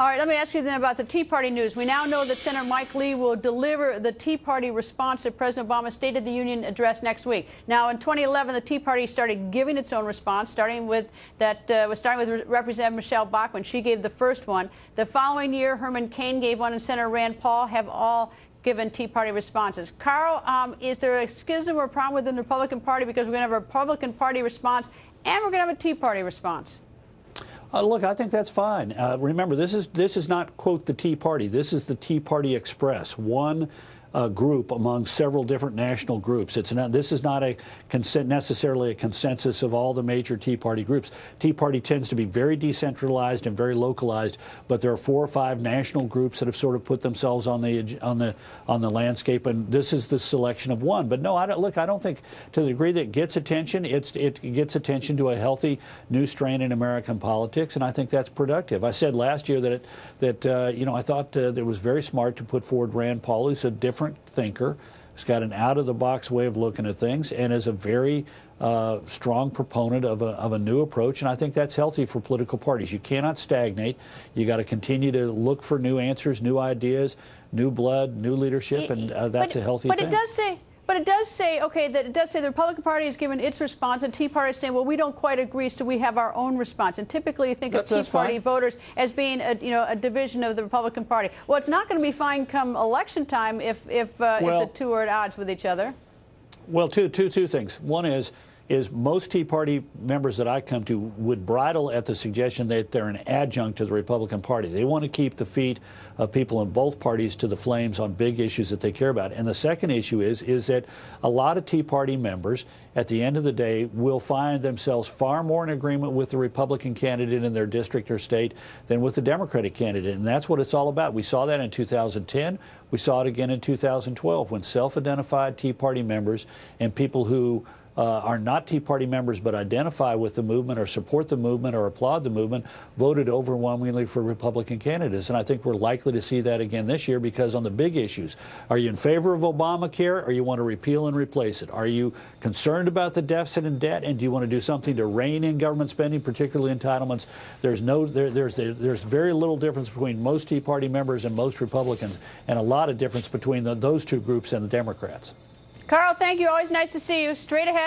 All right, let me ask you then about the Tea Party news. We now know that Senator Mike Lee will deliver the Tea Party response to President Obama's State of the Union address next week. Now, in 2011, the Tea Party started giving its own response, starting with Representative Michelle Bachmann. She gave the first one. The following year, Herman Cain gave one, and Senator Rand Paul have all given Tea Party responses. Karl, is there a schism or problem within the Republican Party because we're going to have a Republican Party response and we're going to have a Tea Party response? Look, I think that's fine. Remember, this is not, quote, the Tea Party. This is the Tea Party Express, one group among several different national groups. This is not necessarily a consensus of all the major Tea Party groups. Tea Party tends to be very decentralized and very localized, but there are 4 or 5 national groups that have sort of put themselves on the landscape, and this is the selection of one. But no, I don't think, to the degree that it gets attention, it gets attention to a healthy new strain in American politics, and I think that's productive. I said last year that you know, I thought it was very smart to put forward Rand Paul, who's a different thinker. He's got an out-of-the-box way of looking at things and is a very strong proponent of a new approach, and I think that's healthy for political parties. You cannot stagnate. You got to continue to look for new answers, new ideas, new blood, new leadership, and that's a healthy thing. But it does say, okay, that it does say the Republican Party has given its response, and Tea Party is saying, well, we don't quite agree, so we have our own response. And typically, you think of Tea Party voters as being, a division of the Republican Party. Well, it's not going to be fine come election time if the two are at odds with each other. Well, two things. One is most Tea Party members that I come to would bridle at the suggestion that they're an adjunct to the Republican Party. They want to keep the feet of people in both parties to the flames on big issues that they care about. And the second issue is that a lot of Tea Party members, at the end of the day, will find themselves far more in agreement with the Republican candidate in their district or state than with the Democratic candidate. And that's what it's all about. We saw that in 2010. We saw it again in 2012 when self-identified Tea Party members and people who are not Tea Party members but identify with the movement or support the movement or applaud the movement voted overwhelmingly for Republican candidates. And I think we're likely to see that again this year because on the big issues, are you in favor of Obamacare or you want to repeal and replace it? Are you concerned about the deficit and debt and do you want to do something to rein in government spending, particularly entitlements? There's very little difference between most Tea Party members and most Republicans and a lot of difference between those two groups and the Democrats. Karl, thank you. Always nice to see you. Straight ahead.